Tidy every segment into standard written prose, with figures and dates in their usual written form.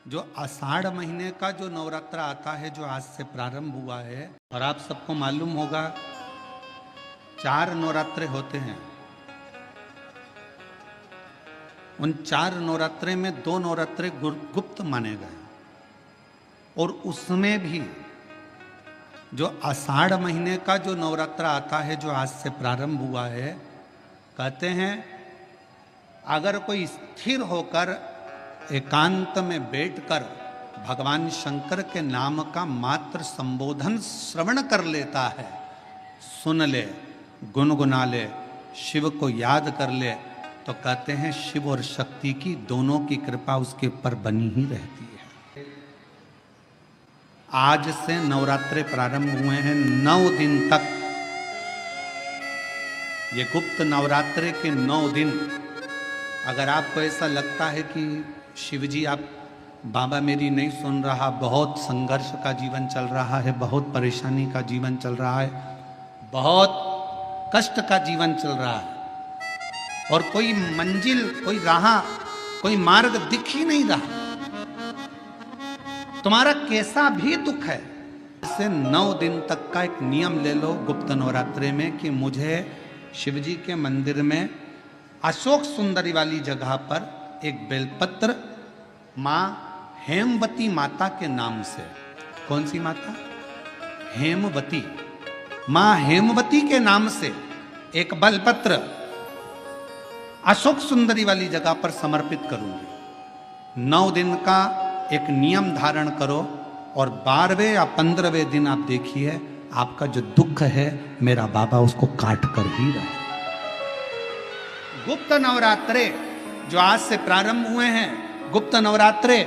जो आषाढ़ महीने का जो नवरात्र आता है, जो आज से प्रारंभ हुआ है, और आप सबको मालूम होगा 4 नवरात्रे होते हैं। उन 4 नवरात्रे में 2 नवरात्रे गुप्त माने गए, और उसमें भी जो आषाढ़ महीने का जो नवरात्र आता है, जो आज से प्रारंभ हुआ है, कहते हैं अगर कोई स्थिर होकर एकांत में बैठकर भगवान शंकर के नाम का मात्र संबोधन श्रवण कर लेता है, सुन ले, गुनगुना ले, शिव को याद कर ले, तो कहते हैं शिव और शक्ति की दोनों की कृपा उसके ऊपर बनी ही रहती है। आज से नवरात्रे प्रारंभ हुए हैं, 9 दिन तक। ये गुप्त नवरात्रे के 9 दिन, अगर आपको ऐसा लगता है कि शिवजी आप बाबा मेरी नहीं सुन रहा, बहुत संघर्ष का जीवन चल रहा है, बहुत परेशानी का जीवन चल रहा है, बहुत कष्ट का जीवन चल रहा है, और कोई मंजिल, कोई राह, कोई मार्ग दिख ही नहीं रहा, तुम्हारा कैसा भी दुख है, इससे 9 दिन तक का एक नियम ले लो गुप्त नवरात्रे में कि मुझे शिवजी के मंदिर में अशोक सुंदरी वाली जगह पर एक बेलपत्र माँ हेमवती माता के नाम से, कौन सी माता? हेमवती, माँ हेमवती के नाम से एक बेलपत्र अशोक सुंदरी वाली जगह पर समर्पित करूंगी। 9 दिन का एक नियम धारण करो, और 12वें या 15वें दिन आप देखिए आपका जो दुख है मेरा बाबा उसको काट कर ही रहे। गुप्त नवरात्रे जो आज से प्रारंभ हुए हैं, गुप्त नवरात्रे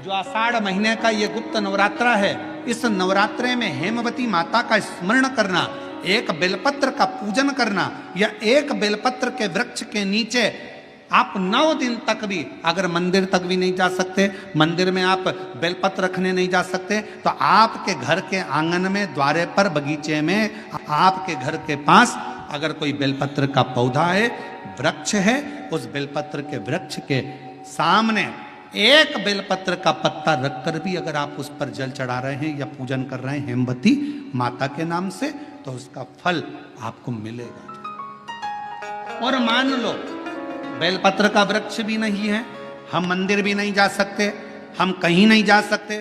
जो आषाढ़ महीने का ये गुप्त नवरात्रा है, इस नवरात्रे में हेमवती माता का स्मरण करना, एक बेलपत्र का पूजन करना, या एक बेलपत्र के वृक्ष के नीचे आप 9 दिन तक भी, अगर मंदिर तक भी नहीं जा सकते, मंदिर में आप बेलपत्र रखने नहीं जा सकते, तो आपके घर के आंगन में, द्वारे पर, बगीचे में, आपके घर के पास अगर कोई बेलपत्र का पौधा है, वृक्ष है, उस बेलपत्र के वृक्ष के सामने एक बेलपत्र का पत्ता रखकर भी अगर आप उस पर जल चढ़ा रहे हैं या पूजन कर रहे हैं हेमवती माता के नाम से, तो उसका फल आपको मिलेगा। और मान लो बेलपत्र का वृक्ष भी नहीं है, हम मंदिर भी नहीं जा सकते, हम कहीं नहीं जा सकते,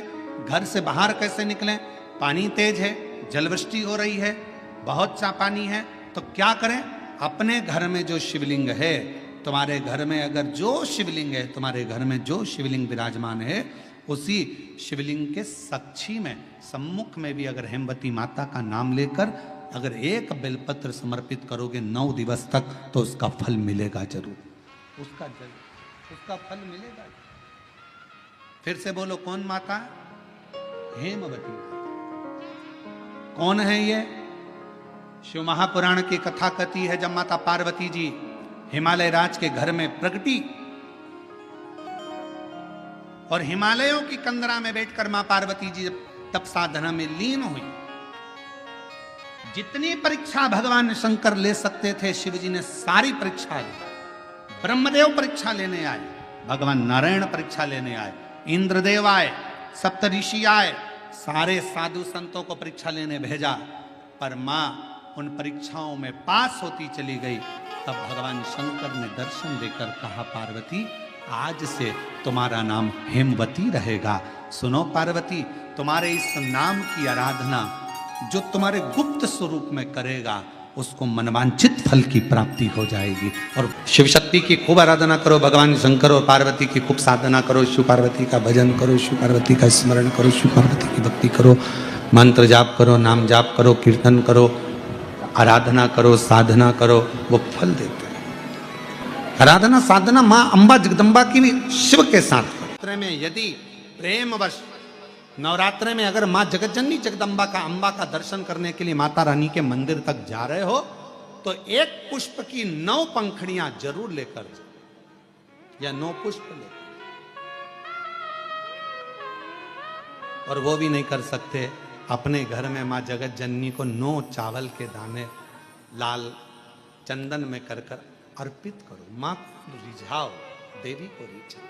घर से बाहर कैसे निकलें? पानी तेज है, जलवृष्टि हो रही है, बहुत सा पानी है, तो क्या करें? अपने घर में जो शिवलिंग है, तुम्हारे घर में अगर जो शिवलिंग है, तुम्हारे घर में जो शिवलिंग विराजमान है, उसी शिवलिंग के साक्षी में, सम्मुख में भी अगर हेमवती माता का नाम लेकर अगर एक बेलपत्र समर्पित करोगे 9 दिवस तक, तो उसका फल मिलेगा जरूर, उसका फल मिलेगा। फिर से बोलो, कौन माता? हेमवती। कौन है ये? शिव महापुराण की कथा कहती है, जब माता पार्वती जी हिमालय राज के घर में प्रगटी और हिमालयों की कंदरा में बैठकर मां पार्वती जी तप साधना में लीन हुई, जितनी परीक्षा भगवान शंकर ले सकते थे, शिव जी ने सारी परीक्षा ली। ब्रह्मदेव परीक्षा लेने आए, भगवान नारायण परीक्षा लेने आए, इंद्रदेव आए, सप्तऋषि आए, सारे साधु संतों को परीक्षा लेने भेजा, पर मां उन परीक्षाओं में पास होती चली गई। तब भगवान शंकर ने दर्शन देकर कहा, पार्वती आज से तुम्हारा नाम हेमवती रहेगा। सुनो पार्वती, तुम्हारे इस नाम की आराधना जो तुम्हारे गुप्त स्वरूप में करेगा, उसको मनवांछित फल की प्राप्ति हो जाएगी। और शिव शक्ति की खूब आराधना करो, भगवान शंकर और पार्वती की खूब साधना करो, शिव पार्वती का भजन करो, शिव पार्वती का स्मरण करो, शिव पार्वती की भक्ति करो, मंत्र जाप करो, नाम जाप करो, कीर्तन करो, आराधना करो, साधना करो, वो फल देते हैं। आराधना साधना माँ अम्बा जगदम्बा की भी शिव के साथ। नवरात्रे में यदि प्रेमवश, नवरात्रे में अगर माँ जगतजननी जगदम्बा का, अम्बा का दर्शन करने के लिए माता रानी के मंदिर तक जा रहे हो, तो एक पुष्प की 9 पंखुड़ियां जरूर लेकर जाओ, या 9 पुष्प लेकर। और वो भी नहीं कर सकते, अपने घर में माँ जगत जननी को 9 चावल के दाने लाल चंदन में कर अर्पित करो। माँ को रिझाओ, देवी को रिझाओ।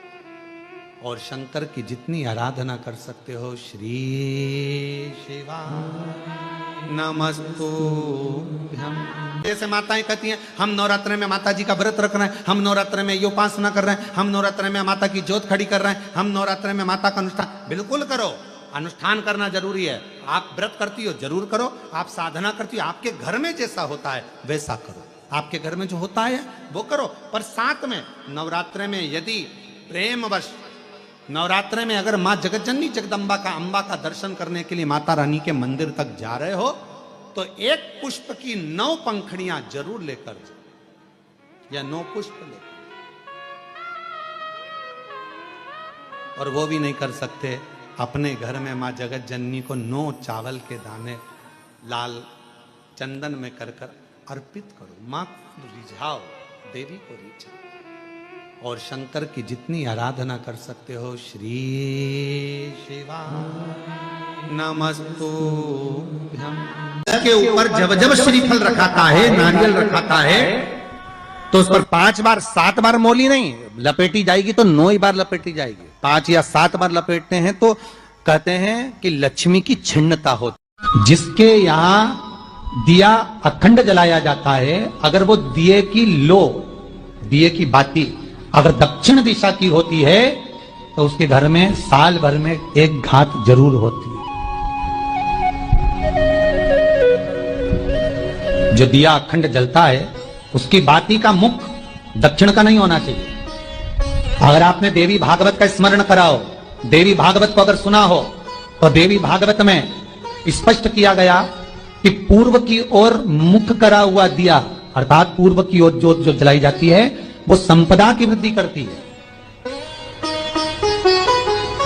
और शंकर की जितनी आराधना कर सकते हो, श्री शिवाय नमस्तुभ्यम। जैसे माताएं कहती हैं हम नवरात्र में माता जी का व्रत रख रहे हैं, हम नवरात्र में ये उपासना कर रहे हैं, हम नवरात्र में माता की ज्योत खड़ी कर रहे हैं, हम नवरात्र में माता का अनुष्ठान। बिल्कुल करो, अनुष्ठान करना जरूरी है। आप व्रत करती हो जरूर करो, आप साधना करती हो, आपके घर में जैसा होता है वैसा करो, आपके घर में जो होता है वो करो। पर साथ में नवरात्र में यदि प्रेमवश नवरात्र में अगर माँ जगतजननी जगदम्बा का अम्बा का दर्शन करने के लिए माता रानी के मंदिर तक जा रहे हो तो एक पुष्प की 9 पंखड़ियां जरूर लेकर जाओ, या 9 पुष्प लेकर। और वो भी नहीं कर सकते, अपने घर में माँ जगत जननी को 9 चावल के दाने लाल चंदन में कर कर अर्पित करो। माँ को रिझाओ, देवी को रिझाओ और शंकर की जितनी आराधना कर सकते हो, श्री शिवाय नमस्तुभ्यम। के ऊपर जब जब श्रीफल रखाता है, नारियल रखाता है, तो उस पर 5 बार 7 बार मोली नहीं लपेटी जाएगी, तो 9 ही बार लपेटी जाएगी। 5 या 7 बार लपेटते हैं तो कहते हैं कि लक्ष्मी की छिन्नता होती। जिसके यहाँ दिया अखंड जलाया जाता है, अगर वो दिए की बाती अगर दक्षिण दिशा की होती है तो उसके घर में साल भर में एक घात जरूर होती है। जो दिया अखंड जलता है उसकी बाती का मुख दक्षिण का नहीं होना चाहिए। अगर आपने देवी भागवत का स्मरण कराओ, देवी भागवत को अगर सुना हो तो देवी भागवत में स्पष्ट किया गया कि पूर्व की ओर मुख करा हुआ दिया, अर्थात पूर्व की ओर ज्योत जो जलाई जाती है वो संपदा की वृद्धि करती है।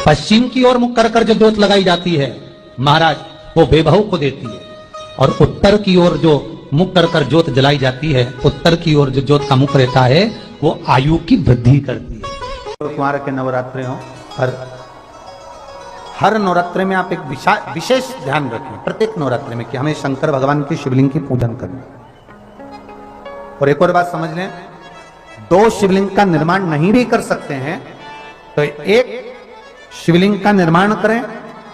पश्चिम की ओर मुख कर जो ज्योत लगाई जाती है महाराज, वो वैभव को देती है। और उत्तर की ओर जो मुख कर ज्योत जलाई जाती है, उत्तर की ओर जो ज्योत का मुख रहता है वो आयु की वृद्धि करती है। तो कुमार के नवरात्रे हो, हर नवरात्रे में आप एक विशेष ध्यान रखें, प्रत्येक नवरात्रे में, कि हमें शंकर भगवान की शिवलिंग की पूजन करनी। और एक और बात समझ लें, 2 शिवलिंग का निर्माण नहीं भी कर सकते हैं तो एक शिवलिंग का निर्माण करें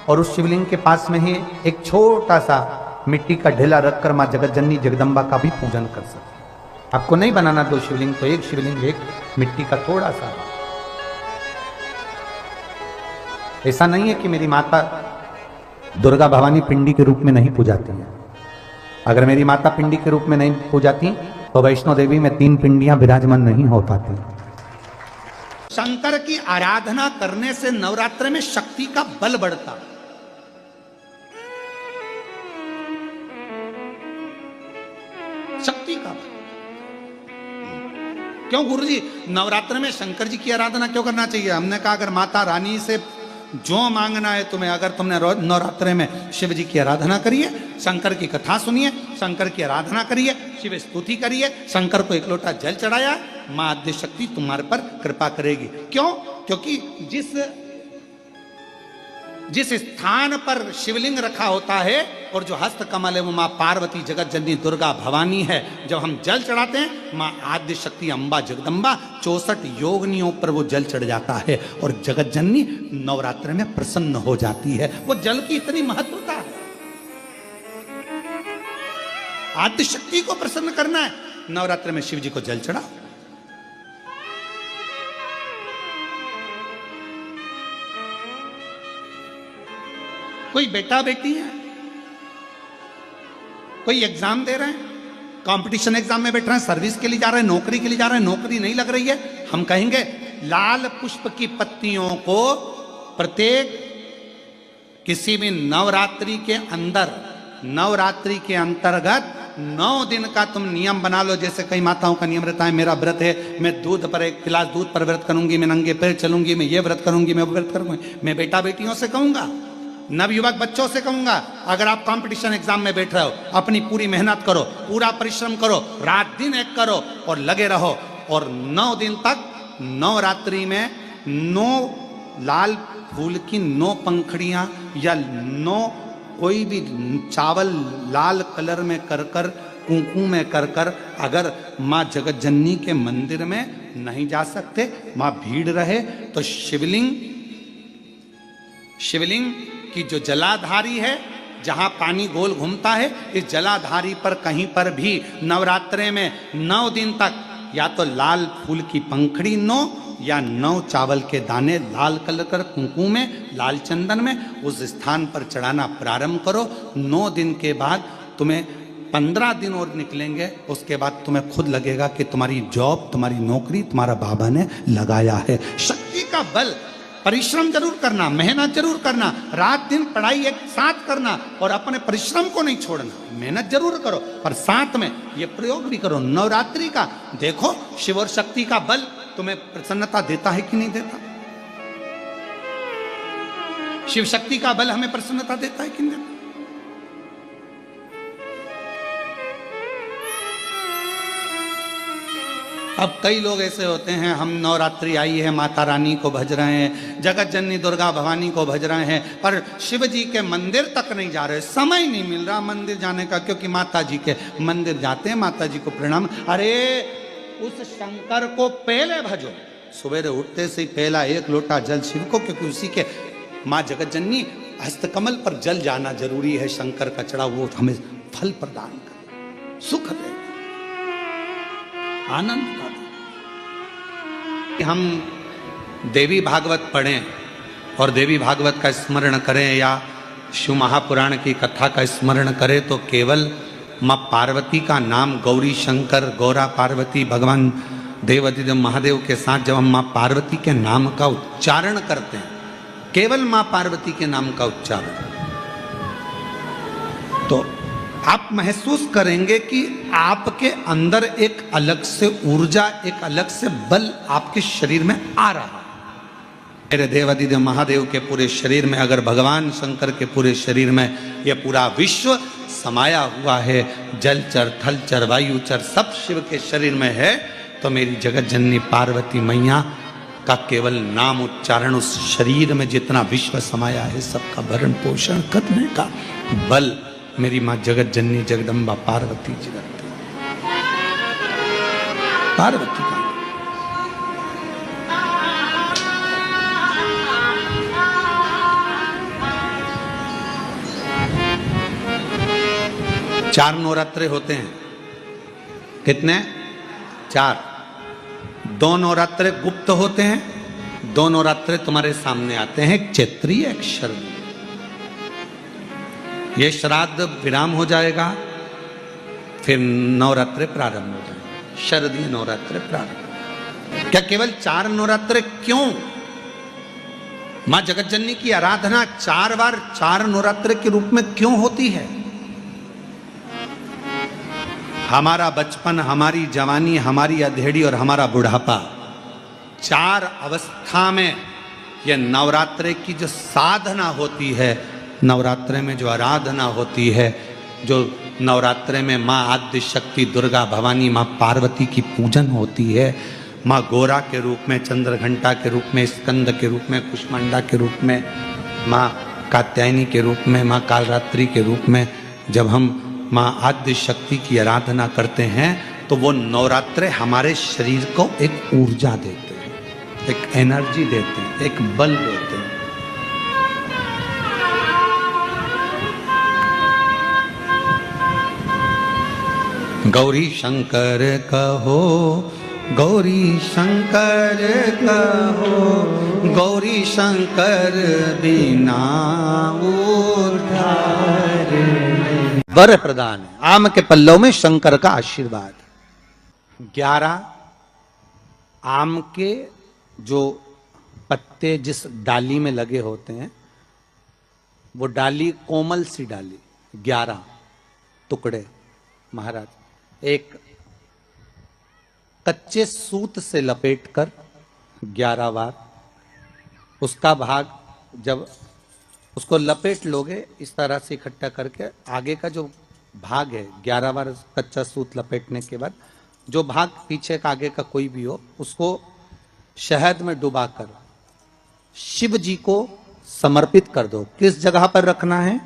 और उस शिवलिंग के पास में ही एक छोटा सा मिट्टी का ढेला रखकर मां जगतजननी जगदम्बा का भी पूजन कर सकते हैं। आपको नहीं बनाना 2 शिवलिंग, तो एक शिवलिंग एक मिट्टी का थोड़ा सा। ऐसा नहीं है कि मेरी माता दुर्गा भवानी पिंडी के रूप में नहीं पूजाती है। अगर मेरी माता पिंडी के रूप में नहीं पूजाती तो वैष्णो देवी में 3 पिंडियां विराजमान नहीं हो पाती। शंकर की आराधना करने से नवरात्र में शक्ति का बल बढ़ता। शक्ति का बल क्यों गुरुजी नवरात्र में शंकर जी की आराधना क्यों करना चाहिए? हमने कहा अगर माता रानी से जो मांगना है तुम्हें, अगर तुमने नवरात्रे में शिव जी की आराधना करिए, शंकर की कथा सुनिए, शंकर की आराधना करिए, शिव स्तुति करिए, शंकर को 1 लोटा जल चढ़ाया, मां आद्य शक्ति तुम्हारे पर कृपा करेगी। क्यों? क्योंकि जिस स्थान पर शिवलिंग रखा होता है और जो हस्त कमल है वो मां पार्वती जगत जननी दुर्गा भवानी है। जब हम जल चढ़ाते हैं मां आद्य शक्ति अम्बा जगदम्बा 64 योगनियों पर वो जल चढ़ जाता है और जगत जननी नवरात्र में प्रसन्न हो जाती है। वो जल की इतनी महत्वता है। आद्य शक्ति को प्रसन्न करना है, नवरात्र में शिव जी को जल चढ़ाओ। कोई बेटा बेटी है, कोई एग्जाम दे रहे हैं, कंपटीशन एग्जाम में बैठ रहे हैं, सर्विस के लिए जा रहे हैं, नौकरी के लिए जा रहे हैं, नौकरी नहीं लग रही है, हम कहेंगे लाल पुष्प की पत्तियों को प्रत्येक किसी भी नवरात्रि के अंतर्गत 9 दिन का तुम नियम बना लो। जैसे कई माताओं का नियम रहता है, मेरा व्रत है, मैं दूध पर 1 गिलास दूध पर व्रत करूंगी, मैं नंगे पैर चलूंगी, मैं ये व्रत करूंगी, मैं वो व्रत करूंगी। मैं बेटा बेटियों से कहूंगा, नवयुवक बच्चों से कहूंगा, अगर आप कंपटीशन एग्जाम में बैठ रहे हो, अपनी पूरी मेहनत करो, पूरा परिश्रम करो, रात दिन एक करो और लगे रहो। और 9 दिन तक नवरात्रि में 9 लाल फूल की 9 पंखड़ियां या 9 कोई भी चावल लाल कलर में कर कुंकू में कर अगर माँ जगत जननी के मंदिर में नहीं जा सकते, वहां भीड़ रहे तो शिवलिंग की जो जलाधारी है, जहां पानी गोल घूमता है, इस जलाधारी पर कहीं पर भी नवरात्रे में 9 दिन तक या तो लाल फूल की पंखड़ी 9 या 9 चावल के दाने लाल कलर कर कुंकुम में, लाल चंदन में उस स्थान पर चढ़ाना प्रारंभ करो। 9 दिन के बाद तुम्हें 15 दिन और निकलेंगे, उसके बाद तुम्हें खुद लगेगा कि तुम्हारी जॉब, तुम्हारी नौकरी तुम्हारा बाबा ने लगाया है। शक्ति का बल, परिश्रम जरूर करना, मेहनत जरूर करना, रात दिन पढ़ाई एक साथ करना और अपने परिश्रम को नहीं छोड़ना। मेहनत जरूर करो पर साथ में ये प्रयोग भी करो नवरात्रि का। देखो शिव और शक्ति का बल तुम्हें प्रसन्नता देता है कि नहीं देता? शिव शक्ति का बल हमें प्रसन्नता देता है कि नहीं देता? अब कई लोग ऐसे होते हैं, हम नवरात्रि आई है, माता रानी को भज रहे हैं, जगत जननी दुर्गा भवानी को भज रहे हैं, पर शिव जी के मंदिर तक नहीं जा रहे, समय नहीं मिल रहा मंदिर जाने का, क्योंकि माता जी के मंदिर जाते हैं, माता जी को प्रणाम। अरे उस शंकर को पहले भजो, सवेरे उठते से ही पहला 1 लोटा जल शिव को, क्योंकि उसी के माँ जगत जननी हस्तकमल पर जल जाना जरूरी है। शंकर का चढ़ा वो हमें फल प्रदान करे, सुख दे, आनंद का दे। हम देवी भागवत पढ़ें और देवी भागवत का स्मरण करें या शिव महापुराण की कथा का स्मरण करें तो केवल माँ पार्वती का नाम, गौरी शंकर, गौरा पार्वती, भगवान देवादिदेव महादेव के साथ जब हम माँ पार्वती के नाम का उच्चारण करते हैं, केवल माँ पार्वती के नाम का उच्चारण, तो आप महसूस करेंगे कि आपके अंदर एक अलग से ऊर्जा, एक अलग से बल आपके शरीर में आ रहा है। मेरे देवादिदेव महादेव के पूरे शरीर में, अगर भगवान शंकर के पूरे शरीर में यह पूरा विश्व समाया हुआ है, जलचर, थलचर, वायुचर सब शिव के शरीर में है, तो मेरी जगत जननी पार्वती मैया का केवल नाम उच्चारण उस शरीर में जितना विश्व समाया है सबका भरण पोषण करने का बल मेरी माँ जगत जननी जगदम्बा पार्वती जी रखती। पार्वती का 4 नवरात्रे होते हैं। कितने? 4। 2 नवरात्रे गुप्त होते हैं, 2 नवरात्रे तुम्हारे सामने आते हैं, एक चैत्रीय एक शरदीय। ये श्राद्ध विराम हो जाएगा, फिर नवरात्रे प्रारंभ हो जाएंगे, शरदीय नवरात्रे प्रारंभ। क्या केवल 4 नवरात्रे? क्यों? मां जगत जननी की आराधना 4 बार 4 नवरात्रे के रूप में क्यों होती है? हमारा बचपन, हमारी जवानी, हमारी अधेड़ी और हमारा बुढ़ापा, 4 अवस्था में यह नवरात्रे की जो साधना होती है, नवरात्रे में जो आराधना होती है, जो नवरात्रे में माँ आद्य शक्ति दुर्गा भवानी माँ पार्वती की पूजन होती है, माँ गोरा के रूप में, चंद्रघंटा के रूप में, स्कंद के रूप में, कुष्मांडा के रूप में, माँ कात्यायनी के रूप में, माँ कालरात्रि के रूप में, जब हम माँ आद्य शक्ति की आराधना करते हैं तो वो नवरात्रे हमारे शरीर को एक ऊर्जा देते हैं, एक एनर्जी देते हैं, एक बल देते हैं। गौरी शंकर कहो, गौरी शंकर कहो, गौरी शंकर बिना उद्धार। वर प्रदान है, आम के पल्लव में शंकर का आशीर्वाद। 11 आम के जो पत्ते जिस डाली में लगे होते हैं, वो डाली कोमल सी डाली, 11 टुकड़े महाराज एक कच्चे सूत से लपेटकर 11 बार उसका भाग, जब उसको लपेट लोगे इस तरह से इकट्ठा करके, आगे का जो भाग है 11 बार कच्चा सूत लपेटने के बाद जो भाग पीछे का आगे का कोई भी हो, उसको शहद में डुबाकर शिव जी को समर्पित कर दो। किस जगह पर रखना है?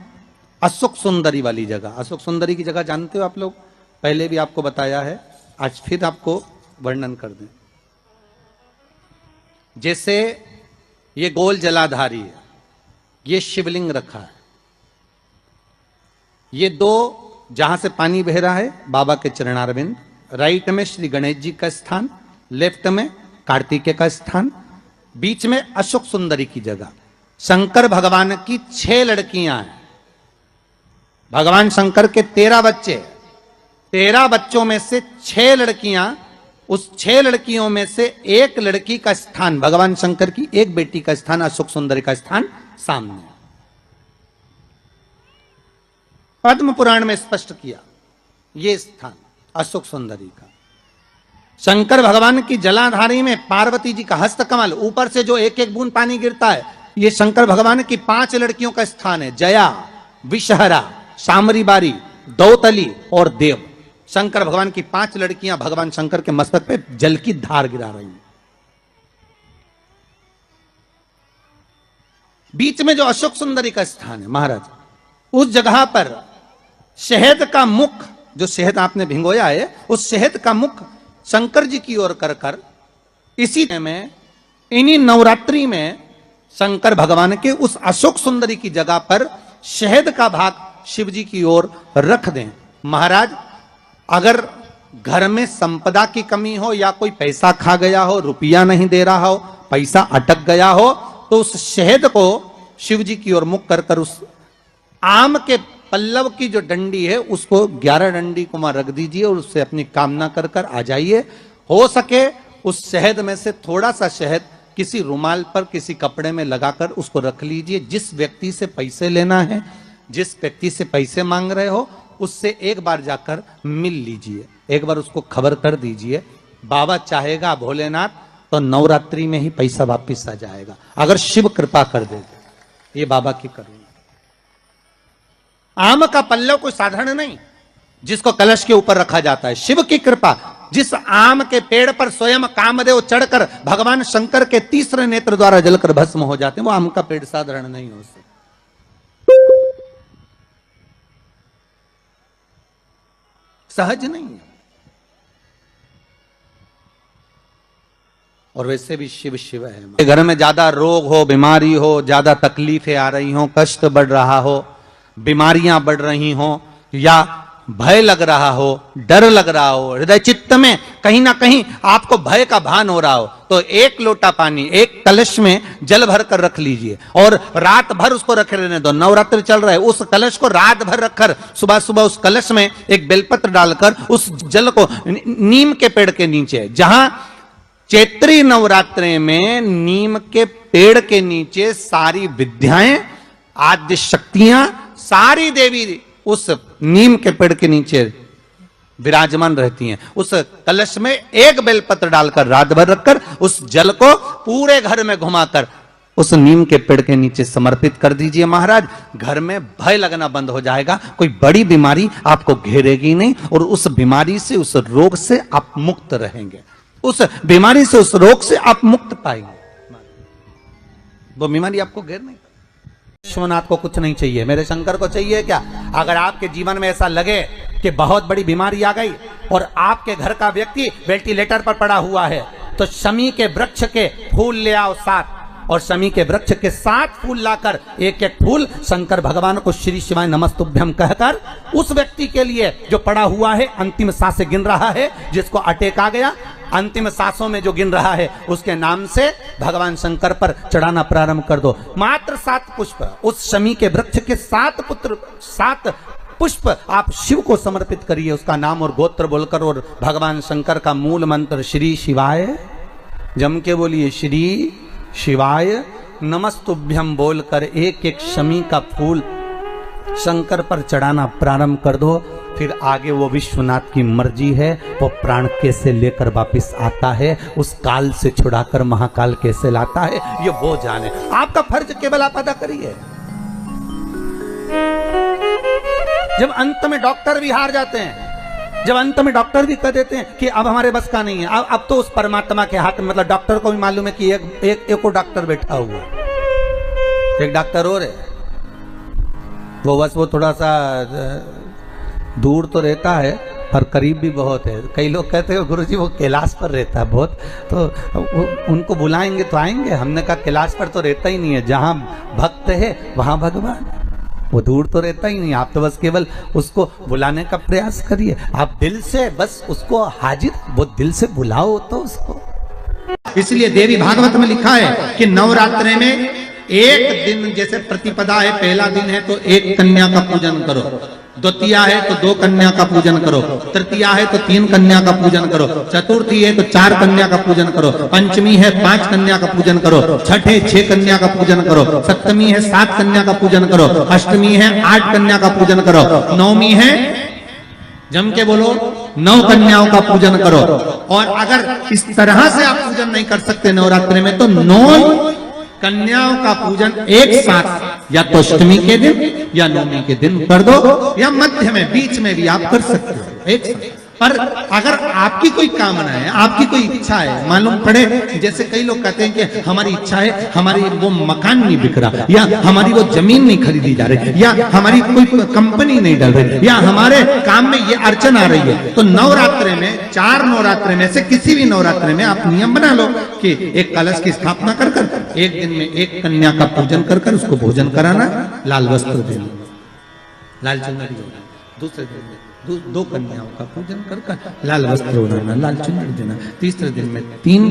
अशोक सुंदरी वाली जगह। अशोक सुंदरी की जगह जानते हो आप लोग? पहले भी आपको बताया है, आज फिर आपको वर्णन कर दें। जैसे ये गोल जलाधारी है, ये शिवलिंग रखा है, ये दो जहां से पानी बह रहा है बाबा के चरणारविंद, राइट में श्री गणेश जी का स्थान, लेफ्ट में कार्तिकेय का स्थान, बीच में अशोक सुंदरी की जगह। शंकर भगवान की 6 लड़कियां हैं। भगवान शंकर के 13 बच्चे, 13 बच्चों में से 6 लड़कियां, उस 6 लड़कियों में से एक लड़की का स्थान, भगवान शंकर की एक बेटी का स्थान, अशोक सुंदरी का स्थान सामने पद्म पुराण में स्पष्ट किया। ये स्थान अशोक सुंदरी का। शंकर भगवान की जलाधारी में पार्वती जी का हस्त कमल, ऊपर से जो एक एक बूंद पानी गिरता है, ये शंकर भगवान की 5 लड़कियों का स्थान है। जया, विषहरा, शामरी बारी, दौतली और देव। शंकर भगवान की 5 लड़कियां भगवान शंकर के मस्तक पे जल की धार गिरा रही हैं। बीच में जो अशोक सुंदरी का स्थान है महाराज, उस जगह पर शहद का मुख, जो शहद आपने भिंगोया है, उस शहद का मुख शंकर जी की ओर कर कर इसी में, इन्हीं नवरात्रि में शंकर भगवान के उस अशोक सुंदरी की जगह पर शहद का भाग शिव जी की ओर रख दें। महाराज, अगर घर में संपदा की कमी हो या कोई पैसा खा गया हो, रुपया नहीं दे रहा हो, पैसा अटक गया हो, तो उस शहद को शिव जी की ओर मुख कर कर उस आम के पल्लव की जो डंडी है उसको 11 डंडी को वहां रख दीजिए और उससे अपनी कामना कर कर आ जाइए। हो सके उस शहद में से थोड़ा सा शहद किसी रुमाल पर, किसी कपड़े में लगाकर उसको रख लीजिए। जिस व्यक्ति से पैसे लेना है, जिस व्यक्ति से पैसे मांग रहे हो, उससे एक बार जाकर मिल लीजिए, एक बार उसको खबर कर दीजिए। बाबा चाहेगा भोलेनाथ तो नवरात्रि में ही पैसा वापिस आ जाएगा, अगर शिव कृपा कर दे। ये बाबा की करुणा। आम का पल्लव कोई साधारण नहीं जिसको कलश के ऊपर रखा जाता है, शिव की कृपा। जिस आम के पेड़ पर स्वयं कामदेव चढ़कर भगवान शंकर के तीसरे नेत्र द्वारा जलकर भस्म हो जाते हैं, वो आम का पेड़ साधारण नहीं हो सकता। सहज नहीं है। और वैसे भी शिव शिव है। घर में ज्यादा रोग हो, बीमारी हो, ज्यादा तकलीफें आ रही हो, कष्ट बढ़ रहा हो, बीमारियां बढ़ रही हो, या भय लग रहा हो, डर लग रहा हो, हृदय चित्त में कहीं ना कहीं आपको भय का भान हो रहा हो, तो एक लोटा पानी एक कलश में जल भर कर रख लीजिए और रात भर उसको रखे रहने दो। नवरात्रि चल रहा है, उस कलश को रात भर रखकर सुबह सुबह उस कलश में एक बेलपत्र डालकर उस जल को नीम के पेड़ के नीचे, जहां चैत्री नवरात्रि में नीम के पेड़ के नीचे सारी विद्याएं, आद्य शक्तियां, सारी देवी उस नीम के पेड़ के नीचे विराजमान रहती हैं। उस कलश में एक बेलपत्र डालकर रात भर रखकर उस जल को पूरे घर में घुमाकर उस नीम के पेड़ के नीचे समर्पित कर दीजिए महाराज। घर में भय लगना बंद हो जाएगा, कोई बड़ी बीमारी आपको घेरेगी नहीं और उस बीमारी से, उस रोग से आप मुक्त रहेंगे। उस बीमारी से, उस रोग से आप मुक्त पाएंगे। वो बीमारी आपको घेर नहीं। विश्वनाथ को कुछ नहीं चाहिए, मेरे शंकर को चाहिए क्या? अगर आपके जीवन में ऐसा लगे कि बहुत बड़ी बीमारी आ गई और आपके घर का व्यक्ति वेंटिलेटर पर पड़ा हुआ है, तो शमी के वृक्ष के फूल ले आओ 7, और शमी के वृक्ष के 7 फूल लाकर एक एक फूल शंकर भगवान को श्री शिवाय नमस्तुभ्यम कहकर उस व्यक्ति के लिए जो पड़ा हुआ है, अंतिम सांसें गिन रहा है, जिसको अटैक आ गया, अंतिम सांसों में जो गिन रहा है, उसके नाम से भगवान शंकर पर चढ़ाना प्रारंभ कर दो। मात्र 7 पुष्प, उस शमी के वृक्ष के 7 पुष्प आप शिव को समर्पित करिए, उसका नाम और गोत्र बोलकर, और भगवान शंकर का मूल मंत्र श्री शिवाय, जम के बोलिए श्री शिवाय नमस्तुभ्यम बोलकर एक एक शमी का फूल शंकर पर चढ़ाना प्रारंभ कर दो। फिर आगे वो विश्वनाथ की मर्जी है, वो प्राण कैसे लेकर वापिस आता है, उस काल से छुड़ाकर महाकाल कैसे लाता है, ये वो जाने। आपका फर्ज केवल आप अदा करिए। जब अंत में डॉक्टर भी हार जाते हैं, जब अंत में डॉक्टर भी कह देते हैं कि अब हमारे बस का नहीं है, अब तो उस परमात्मा के हाथ में, मतलब डॉक्टर को भी मालूम है कि एक और डॉक्टर बैठा हुआ, एक डॉक्टर और है, वो बस वो थोड़ा सा दूर तो रहता है और करीब भी बहुत है। कई लोग कहते हैं गुरुजी वो कैलाश पर रहता है बहुत, तो उनको बुलाएंगे तो आएंगे। हमने कहा कैलाश पर तो रहता ही नहीं है, जहाँ भक्त है वहाँ भगवान, वो दूर तो रहता ही नहीं। आप तो बस केवल उसको बुलाने का प्रयास करिए, आप दिल से बस उसको हाजिर, वो दिल से बुलाओ तो उसको। इसलिए देवी भागवत में लिखा है कि नवरात्रि में एक दिन, जैसे प्रतिपदा है, पहला दिन है तो एक कन्या का पूजन करो, द्वितीया है तो 2 कन्या का पूजन करो, तृतीया है तो 3 कन्या का पूजन करो, चतुर्थी है तो 4 कन्या का पूजन करो, पंचमी है 5 कन्या का पूजन करो, छठ है 6 कन्या का पूजन करो, सप्तमी है 7 कन्या का पूजन करो, अष्टमी है 8 कन्या का पूजन करो, नवमी है, जम के बोलो, 9 कन्याओं का पूजन करो। और अगर इस तरह से आप पूजन नहीं कर सकते नवरात्रि में, तो 9 कन्याओं का पूजन एक साथ, या तो अष्टमी के दिन या नवमी के दिन कर दो, या मध्य में, बीच में भी आप कर सकते हो एक साथ। पर अगर आपकी कोई कामना है, आपकी कोई इच्छा है, मालूम पड़े, जैसे कई लोग कहते हैं कि हमारी इच्छा है, हमारी वो मकान नहीं बिक रहा, या हमारी वो जमीन नहीं खरीदी जा रही, या हमारी कोई कंपनी नहीं डल रही, या हमारे काम में ये अड़चन आ रही है, तो नवरात्रि में, 4 नवरात्रि में से किसी भी नवरात्रि में आप नियम बना लो कि एक कलश की स्थापना कर कर एक दिन में एक कन्या का पूजन कर कर उसको भोजन कराना, लाल वस्त्र देना, लाल चुनरी देना, दूसरे दिन में 2 कन्याओं का पूजन कर कर लाल वस्त्र ओढ़ाना, लाल चुनरी देना, तीसरे दिन में 3,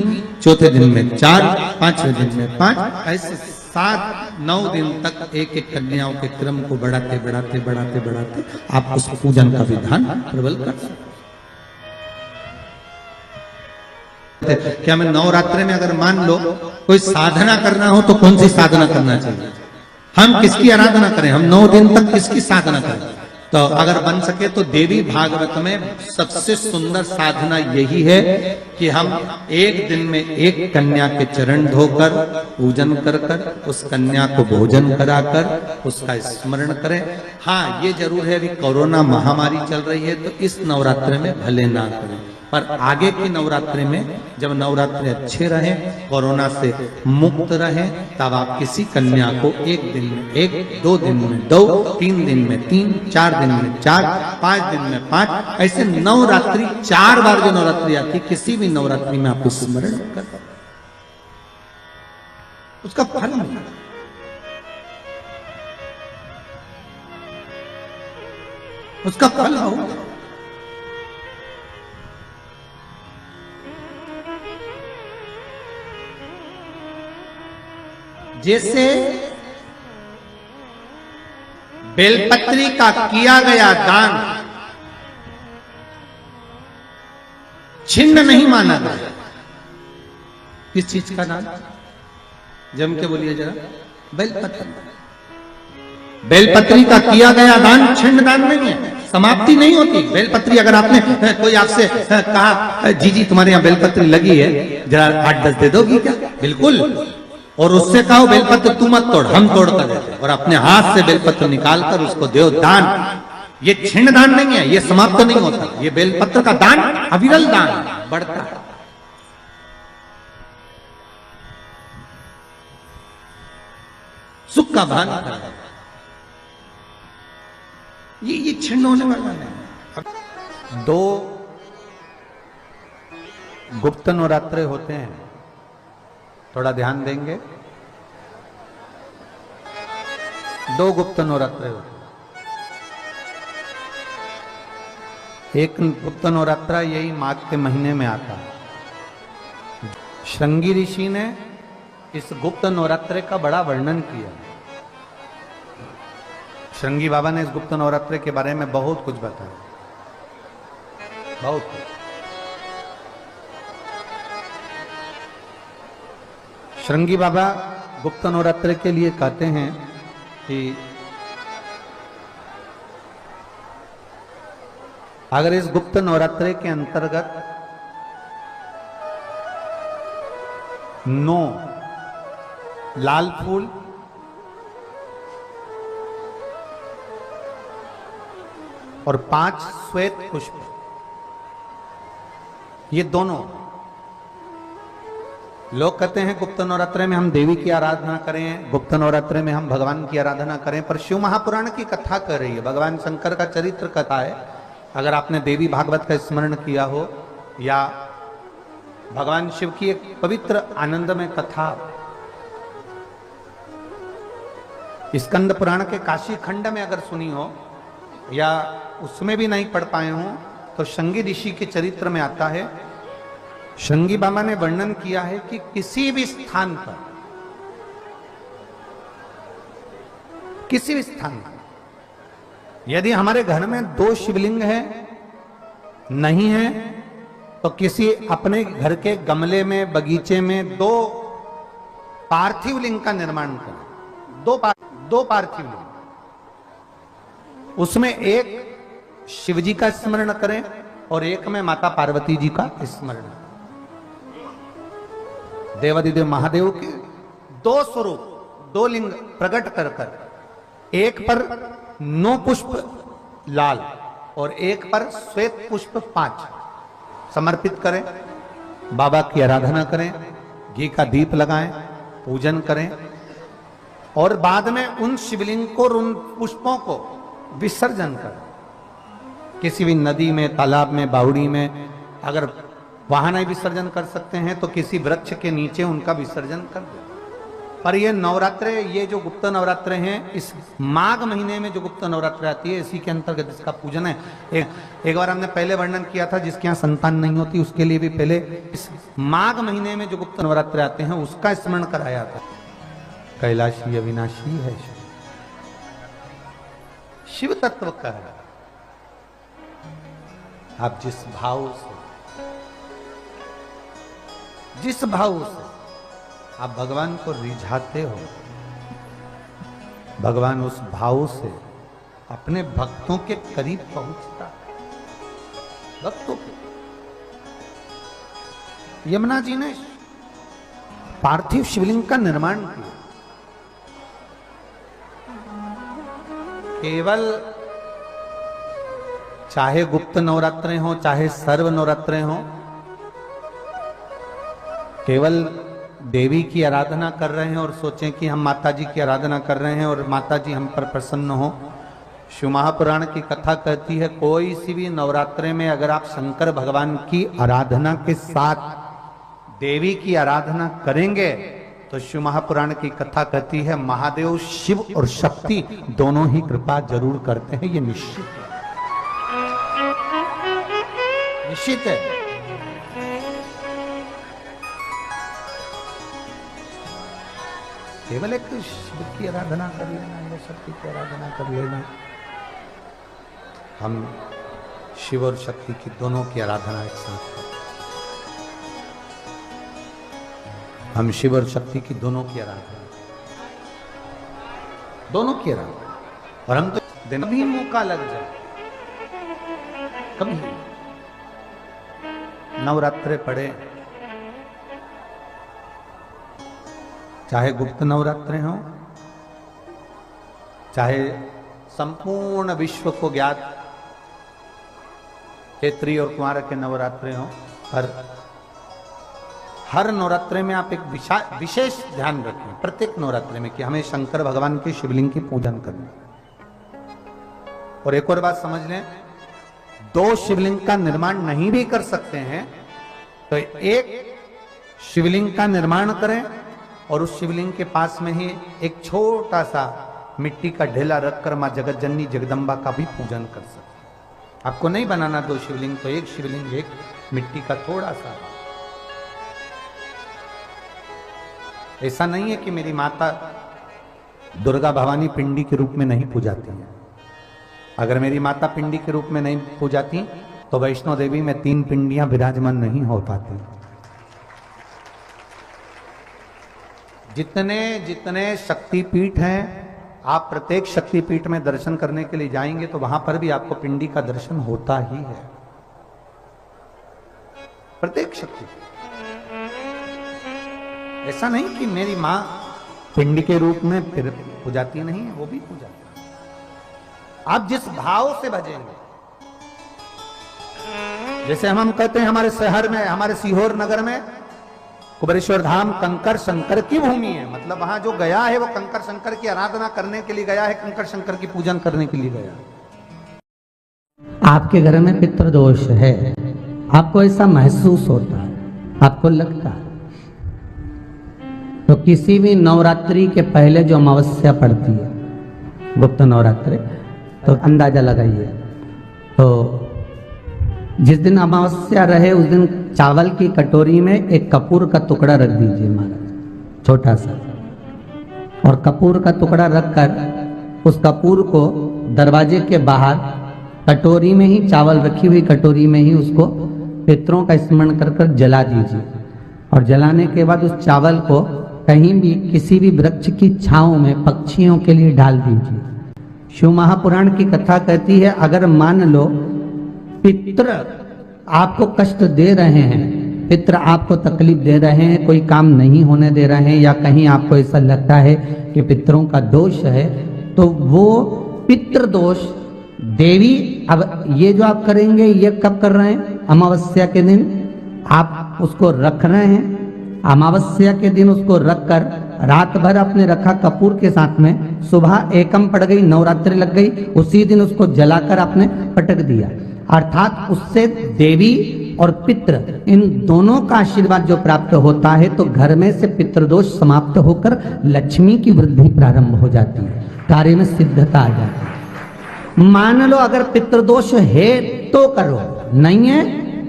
चौथे दिन में 4, 5वें दिन में 5, ऐसे 7-9 दिन तक एक एक कन्याओं के क्रम को बढ़ाते बढ़ाते बढ़ाते बढ़ाते आप उस पूजन का विधान प्रबल कर सकते। क्या मैं नवरात्रि में अगर मान लो कोई साधना करना हो तो कौन सी साधना करना चाहिए? हम किसकी आराधना करें? हम 9 दिन तक किसकी साधना करें? तो अगर बन सके तो देवी भागवत में सबसे सुंदर साधना यही है कि हम एक दिन में एक कन्या के चरण धोकर पूजन कर कर उस कन्या को भोजन कराकर उसका स्मरण करें। हाँ, ये जरूर है, अभी कोरोना महामारी चल रही है तो इस नवरात्रि में भले ना करें, पर आगे की नवरात्रि में जब नवरात्रि अच्छे रहे, कोरोना से मुक्त रहे, तब आप किसी कन्या को एक दिन में 1, 2 दिन में 2, 3 दिन में 3, 4 दिन में 4, 5 दिन में 5, ऐसे नवरात्रि 4 बार जो नवरात्रि आती, किसी भी नवरात्रि में आप स्मरण कर, उसका फल मिलेगा। उसका फल होगा। जैसे बेलपत्री का किया गया दान छिन्न नहीं माना गया। किस चीज का दान? जम के बोलिए जरा। बेलपत्री। बेलपत्री का किया गया दान छिन्न दान नहीं है, समाप्ति नहीं होती। बेलपत्री अगर आपने कोई आपसे कहा जी तुम्हारे यहाँ बेलपत्री लगी है, जरा 8-10 दे दोगी क्या? बिल्कुल। और उससे कहो बेलपत्र तू मत तोड़, हम तोड़ कर देते, और अपने हाथ से बेलपत्र निकाल कर उसको दो दान। ये छिन्न दान नहीं है, ये समाप्त नहीं होता। ये बेलपत्र का दान अविरल दान बढ़ता है। सुख का भान करना, ये छिन्न होने वाला नहीं। 2 गुप्त नवरात्रे होते हैं, थोड़ा ध्यान देंगे। 2 गुप्त नवरात्रे होते हैं। एक गुप्त नवरात्रा यही माघ के महीने में आता है। श्रृंगी ऋषि ने इस गुप्त नवरात्रे का बड़ा वर्णन किया। श्रृंगी बाबा ने इस गुप्त नवरात्रे के बारे में बहुत कुछ बताया, बहुत कुछ। श्रृंगी बाबा गुप्त नवरात्रि के लिए कहते हैं कि अगर इस गुप्त नवरात्रि के अंतर्गत 9 लाल फूल, और 5 श्वेत पुष्प, ये दोनों, लोग कहते हैं गुप्त नवरात्रि में हम देवी की आराधना करें, गुप्त नवरात्रि में हम भगवान की आराधना करें, पर शिव महापुराण की कथा कर रही है, भगवान शंकर का चरित्र कथा है अगर आपने देवी भागवत का स्मरण किया हो या भगवान शिव की एक पवित्र आनंदमय कथा स्कंद पुराण के काशी खंड में अगर सुनी हो या उसमें भी नहीं पढ़ पाए हो तो शंगी ऋषि के चरित्र में आता है। शंगी बाबा ने वर्णन किया है कि किसी भी स्थान पर, किसी भी स्थान पर यदि हमारे घर में 2 शिवलिंग है नहीं है तो किसी अपने घर के गमले में बगीचे में 2 पार्थिव लिंग का निर्माण करें। 2 पार्थिव लिंग, उसमें एक शिवजी का स्मरण करें और एक में माता पार्वती जी का स्मरण। देवादिदेव महादेव के 2 स्वरूप, 2 लिंग प्रकट कर कर, एक पर 9 पुष्प लाल और एक पर श्वेत पुष्प 5 समर्पित करें। बाबा की आराधना करें, घी का दीप लगाएं, पूजन करें और बाद में उन शिवलिंग को, उन पुष्पों को विसर्जन करें। किसी भी नदी में, तालाब में, बावड़ी में, अगर वहां नहीं विसर्जन कर सकते हैं तो किसी वृक्ष के नीचे उनका विसर्जन कर दें। पर ये नवरात्रे, ये जो गुप्त नवरात्रे हैं, इस माघ महीने में जो गुप्त नवरात्रे आती है इसी के अंतर्गत इसका पूजन है। एक बार हमने पहले वर्णन किया था, जिसके यहाँ संतान नहीं होती उसके लिए भी पहले इस माघ महीने में जो गुप्त नवरात्रे आते हैं उसका स्मरण कराया था। कैलाशी अविनाशी है शिव तत्व का है। आप जिस भाव से आप भगवान को रिझाते हो, भगवान उस भाव से अपने भक्तों के करीब पहुंचता है। भक्तों के यमुना जी ने पार्थिव शिवलिंग का निर्माण किया। केवल चाहे गुप्त नवरात्रे हो चाहे सर्व नवरात्रे हो, केवल देवी की आराधना कर रहे हैं और सोचें कि हम माता जी की आराधना कर रहे हैं और माता जी हम पर प्रसन्न हो। शिव महापुराण की कथा कहती है, कोई सी भी नवरात्रे में अगर आप शंकर भगवान की आराधना के साथ देवी की आराधना करेंगे तो शिव महापुराण की कथा कहती है महादेव शिव और शक्ति दोनों ही कृपा जरूर करते हैं। ये निश्चित है, निश्चित है। केवल एक शिव की आराधना कर लेना या शक्ति की आराधना कर लेना, हम शिव और शक्ति की दोनों की आराधना एक साथ करें। हम शिव और शक्ति की दोनों की आराधना, दोनों की आराधना। और हम तो दिन भी मौका लग जाए, कभी नवरात्रे पड़े, चाहे गुप्त नवरात्रे हो चाहे संपूर्ण विश्व को ज्ञात चैत्री और कुंवार के नवरात्रे हो, हर नवरात्रे में आप एक विशेष ध्यान रखें प्रत्येक नवरात्रे में कि हमें शंकर भगवान के शिवलिंग की पूजन करना। और एक और बात समझ लें, 2 शिवलिंग का निर्माण नहीं भी कर सकते हैं तो एक शिवलिंग का निर्माण करें और उस शिवलिंग के पास में ही एक छोटा सा मिट्टी का ढेला रखकर मां जगत जननी जगदम्बा का भी पूजन कर सकते। आपको नहीं बनाना 2 शिवलिंग, तो एक शिवलिंग, एक मिट्टी का थोड़ा सा। ऐसा नहीं है कि मेरी माता दुर्गा भवानी पिंडी के रूप में नहीं पूजाती है। अगर मेरी माता पिंडी के रूप में नहीं पूजाती तो वैष्णो देवी में 3 पिंडियां विराजमान नहीं हो पाती। जितने जितने शक्तिपीठ हैं, आप प्रत्येक शक्तिपीठ में दर्शन करने के लिए जाएंगे तो वहां पर भी आपको पिंडी का दर्शन होता ही है। प्रत्येक शक्तिपीठ, ऐसा नहीं कि मेरी मां पिंडी के रूप में फिर पूजाती नहीं है, वो भी पूजाती है। आप जिस भाव से भजेंगे, जैसे हम कहते हैं हमारे शहर में, हमारे सीहोर नगर में कुबेरेश्वर धाम कंकर शंकर की भूमि है। मतलब वहां जो गया है वो कंकर शंकर की आराधना करने के लिए गया है, कंकर शंकर की पूजन करने के लिए गया है। आपके घर में पितृदोष है, आपको ऐसा महसूस होता है, आपको लगता है, तो किसी भी नवरात्रि के पहले जो अमावस्या पड़ती है, गुप्त नवरात्रि, तो अंदाजा लगाइए। तो जिस दिन अमावस्या रहे उस दिन चावल की कटोरी में एक कपूर का टुकड़ा रख दीजिए महाराज, छोटा सा, और कपूर का टुकड़ा रखकर उस कपूर को दरवाजे के बाहर कटोरी में ही, चावल रखी हुई कटोरी में ही उसको पितरों का स्मरण कर कर जला दीजिए। और जलाने के बाद उस चावल को कहीं भी किसी भी वृक्ष की छांव में पक्षियों के लिए डाल दीजिए। शिव महापुराण की कथा कहती है, अगर मान लो पितृ आपको कष्ट दे रहे हैं, पितृ आपको तकलीफ दे रहे हैं, कोई काम नहीं होने दे रहे हैं, या कहीं आपको ऐसा लगता है कि पितरों का दोष है, तो वो पितृ दोष देवी, अब ये जो आप करेंगे ये कब कर रहे हैं? अमावस्या के दिन आप उसको रख रहे हैं, अमावस्या के दिन उसको रखकर रात भर आपने रखा कपूर के साथ में, सुबह एकम पड़ गई, नवरात्रि लग गई, उसी दिन उसको जलाकर आपने पटक दिया। अर्थात उससे देवी और पितृ इन दोनों का आशीर्वाद जो प्राप्त होता है, तो घर में से पितृदोष समाप्त होकर लक्ष्मी की वृद्धि प्रारंभ हो जाती है, कार्य में सिद्धता आ जाती है। मान लो अगर पितृदोष है तो करो, नहीं है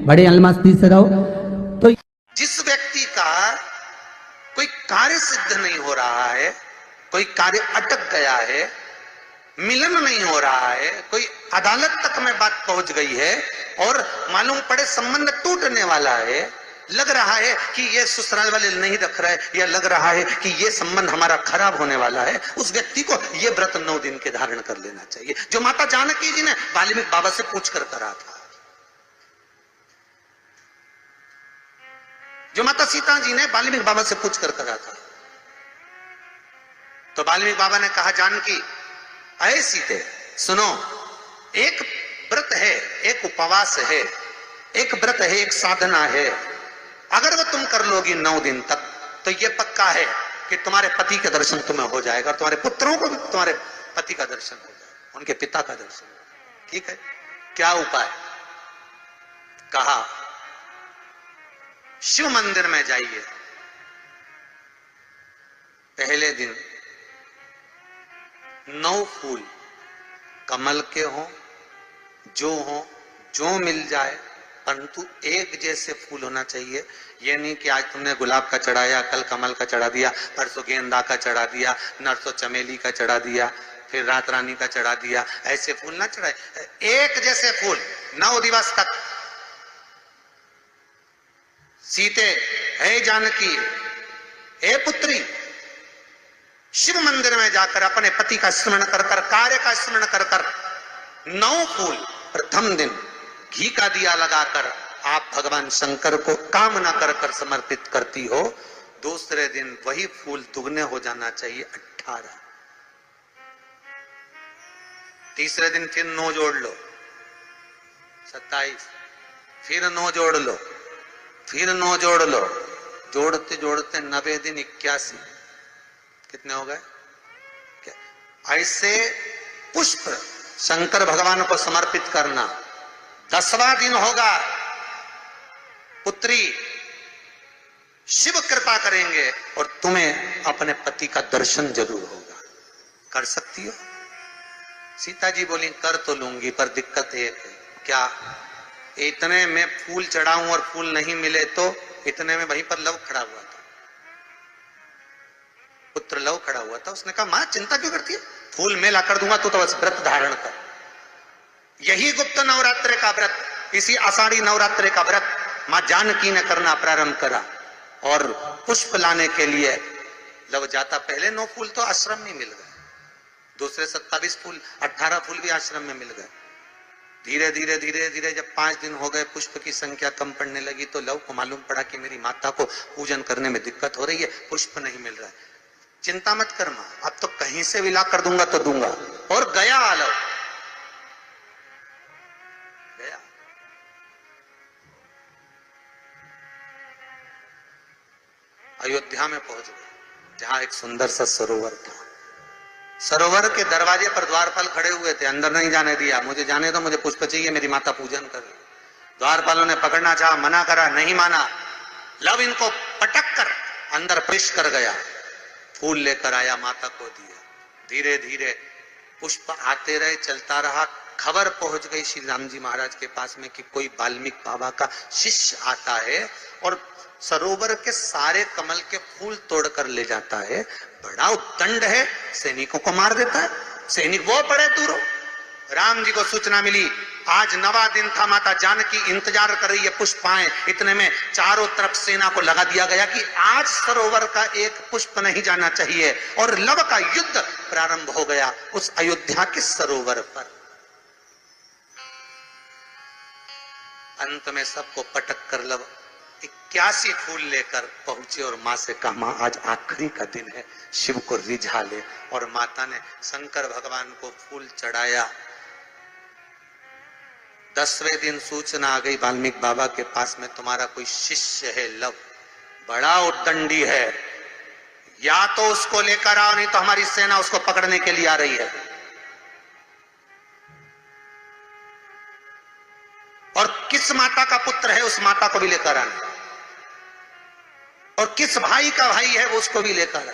बड़े अलमस्ती से रहो। तो जिस व्यक्ति का कोई कार्य सिद्ध नहीं हो रहा है, कोई कार्य अटक गया है, मिलन नहीं हो रहा है, कोई अदालत तक में बात पहुंच गई है और मालूम पड़े संबंध टूटने वाला है, लग रहा है कि ये ससुराल वाले नहीं रख रहे, या लग रहा है कि ये संबंध हमारा खराब होने वाला है, उस व्यक्ति को ये व्रत 9 दिन के धारण कर लेना चाहिए, जो माता जानकी जी ने वाल्मीकि बाबा से पूछ कर करा था, जो माता सीता जी ने वाल्मीकि बाबा से पूछ कर करा था। तो वाल्मीकि बाबा ने कहा, जानकी अये सीते सुनो, एक व्रत है, एक उपवास है, एक व्रत है, एक साधना है, अगर वो तुम कर लोगी 9 दिन तक, तो ये पक्का है कि तुम्हारे पति का दर्शन तुम्हें हो जाएगा, तुम्हारे पुत्रों को भी तुम्हारे पति का दर्शन हो जाएगा, उनके पिता का दर्शन। ठीक है, क्या उपाय? कहा शिव मंदिर में जाइए, पहले दिन 9 फूल कमल के हों, जो मिल जाए, परंतु एक जैसे फूल होना चाहिए। ये नहीं कि आज तुमने गुलाब का चढ़ाया, कल कमल का चढ़ा दिया, परसों गेंदा का चढ़ा दिया, नरसों चमेली का चढ़ा दिया, फिर रात रानी का चढ़ा दिया, ऐसे फूल ना चढ़ाए, एक जैसे फूल 9 दिवस तक। सीते हे जानकी, हे पुत्री, शिव मंदिर में जाकर अपने पति का स्मरण कर कर, कार्य का स्मरण कर कर 9 फूल प्रथम दिन घी का दिया लगाकर आप भगवान शंकर को कामना कर कर समर्पित करती हो। दूसरे दिन वही फूल दुगने हो जाना चाहिए, 18। तीसरे दिन फिर 9 जोड़ लो, 27, फिर 9 जोड़ लो, फिर 9 जोड़ लो, जोड़ते जोड़ते 90 दिन 81, कितने हो गए? ऐसे पुष्प शंकर भगवान को समर्पित करना। 10वां दिन होगा, पुत्री शिव कृपा करेंगे और तुम्हें अपने पति का दर्शन जरूर होगा। कर सकती हो? सीता जी बोली, कर तो लूंगी, पर दिक्कत एक है। क्या? इतने में फूल चढ़ाऊं और फूल नहीं मिले तो? इतने में वहीं पर लव खड़ा हुआ था, पुत्र लव खड़ा हुआ था। उसने कहा, मां चिंता क्यों करती है, फूल मैं ला कर दूंगा, तो बस व्रत धारण कर। यही गुप्त नवरात्रि का व्रत, इसी आषाढ़ी नवरात्रि का व्रत मां जानकी ने करना प्रारंभ करा और पुष्प लाने के लिए लव जाता। पहले 9 फूल तो आश्रम में मिल गए, दूसरे 27 फूल, 18 फूल भी आश्रम में मिल गए। धीरे धीरे धीरे धीरे जब 5 दिन हो गए, पुष्प की संख्या कम पड़ने लगी, तो लव को मालूम पड़ा कि मेरी माता को पूजन करने में दिक्कत हो रही है, पुष्प नहीं मिल रहा है। चिंता मत कर मां, अब तो कहीं से भी ला कर दूंगा तो दूंगा। और गया लव, गया। अयोध्या में पहुंच गए, जहां एक सुंदर सा सरोवर था। सरोवर के दरवाजे पर द्वारपाल खड़े हुए थे, अंदर नहीं जाने दिया, मुझे जाने दो, मुझे पुष्प चाहिए, मेरी माता पूजन कर रही। द्वारपालों ने पकड़ना चाहा, मना करा, नहीं माना। लव इनको पटक कर अंदर प्रवेश कर गया, फूल लेकर आया, माता को दिया। धीरे धीरे पुष्प आते रहे, चलता रहा। खबर पहुंच गई श्री राम जी महाराज के पास में कि कोई वाल्मीकि बाबा का शिष्य आता है और सरोवर के सारे कमल के फूल तोड़कर ले जाता है। बड़ा उद्दंड है, सैनिकों को मार देता है। सैनिक वो पड़े दूरों। राम जी को सूचना मिली, आज 9वां दिन था, माता जानकी इंतजार कर रही है पुष्प आए। इतने में चारों तरफ सेना को लगा दिया गया कि आज सरोवर का एक पुष्प नहीं जाना चाहिए, और लव का युद्ध प्रारंभ हो गया उस अयोध्या के सरोवर पर। अंत में सबको पटक कर लव 81 फूल लेकर पहुंचे और मां से कहा, मां आज आखिरी का दिन है, शिव को रिझा ले। और माता ने शंकर भगवान को फूल चढ़ाया। 10वें दिन सूचना आ गई वाल्मीकि बाबा के पास में, तुम्हारा कोई शिष्य है लव, बड़ा उद्दंडी है, या तो उसको लेकर आओ, नहीं तो हमारी सेना उसको पकड़ने के लिए आ रही है। और किस माता का पुत्र है उस माता को भी लेकर आना, और किस भाई का भाई है वो उसको भी लेकर आना।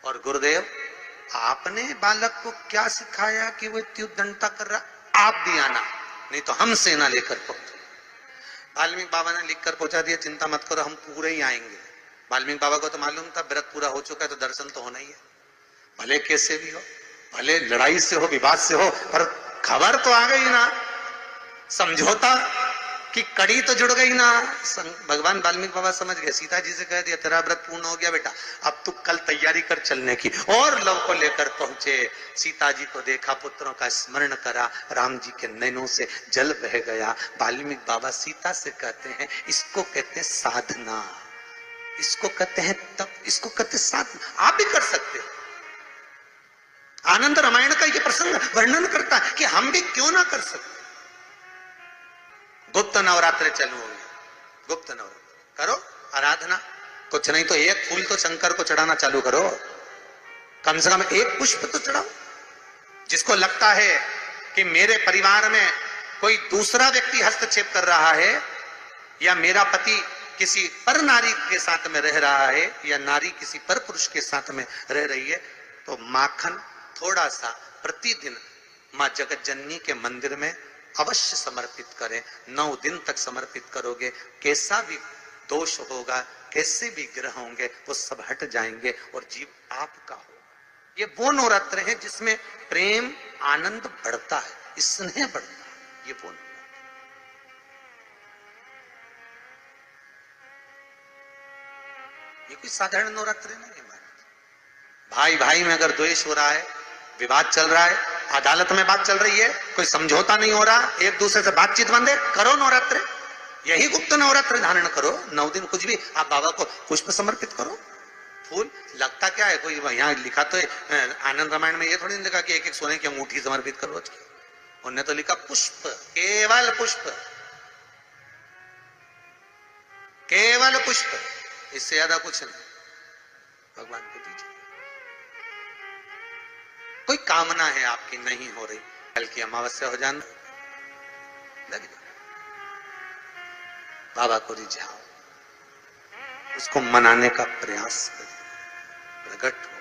और गुरुदेव, आपने बालक को क्या सिखाया कि वो इतनी उद्दंडता कर रहा, आप भी आना, नहीं तो हम सेना लेकर पहुंचे। वाल्मीकि बाबा ने लिखकर पहुंचा दिया, चिंता मत करो, हम पूरे ही आएंगे। वाल्मीकि बाबा को तो मालूम था व्रत पूरा हो चुका है तो दर्शन तो होना ही है, भले कैसे भी हो, भले लड़ाई से हो, विवाद से हो, पर खबर तो आ गई ना, समझौता की कड़ी तो जुड़ गई ना। भगवान वाल्मीकि बाबा समझ गए, सीता जी से कह दिया तेरा व्रत पूर्ण हो गया बेटा, अब तू कल तैयारी कर चलने की। और लव को लेकर पहुंचे, सीता जी को देखा, पुत्रों का स्मरण करा, राम जी के नैनों से जल बह गया। वाल्मीकि बाबा सीता से कहते हैं, इसको कहते हैं साधना, इसको कहते हैं तप, इसको कहते हैं साधना। आप भी कर सकते हो। आनंद रामायण का ये प्रसंग वर्णन करता है कि हम भी क्यों ना कर सकते। गुप्त नवरात्रे चालू होंगे, गुप्त नवरात्र करो, आराधना, कुछ नहीं तो एक फूल तो शंकर को चढ़ाना चालू करो, कम से कम एक पुष्प तो चढ़ाओ। जिसको लगता है कि मेरे परिवार में कोई दूसरा व्यक्ति हस्तक्षेप कर रहा है, या मेरा पति किसी पर नारी के साथ में रह रहा है, या नारी किसी पर पुरुष के साथ में रह रही है, तो माखन थोड़ा सा प्रतिदिन मां जगत जननी के मंदिर में अवश्य समर्पित करें। 9 दिन तक समर्पित करोगे, कैसा भी दोष होगा, कैसे भी ग्रह होंगे, वो सब हट जाएंगे और जीव आपका हो। ये वो नवरात्र है जिसमें प्रेम आनंद बढ़ता है, स्नेह बढ़ता है। ये वो ये कोई साधारण नवरात्र नहीं है। भाई भाई में अगर द्वेष हो रहा है, विवाद चल रहा है, अदालत में बात चल रही है, कोई समझौता नहीं हो रहा, एक दूसरे से बातचीत बंद है, करो नवरात्र, यही गुप्त नवरात्र धारण करो। 9 दिन कुछ भी, आप बाबा को पुष्प समर्पित करो, फूल। लगता क्या है, कोई यहाँ लिखा तो आनंद रामायण में ये थोड़ी नहीं लिखा कि एक एक सोने की अंगूठी समर्पित करो। उन्होंने तो लिखा पुष्प, केवल पुष्प, केवल पुष्प, इससे ज्यादा कुछ नहीं भगवान को दीजिए। कोई कामना है आपकी नहीं हो रही, कल की अमावस्या हो जाना, बाबा को रिझाओ, उसको मनाने का प्रयास करो, प्रकट हो।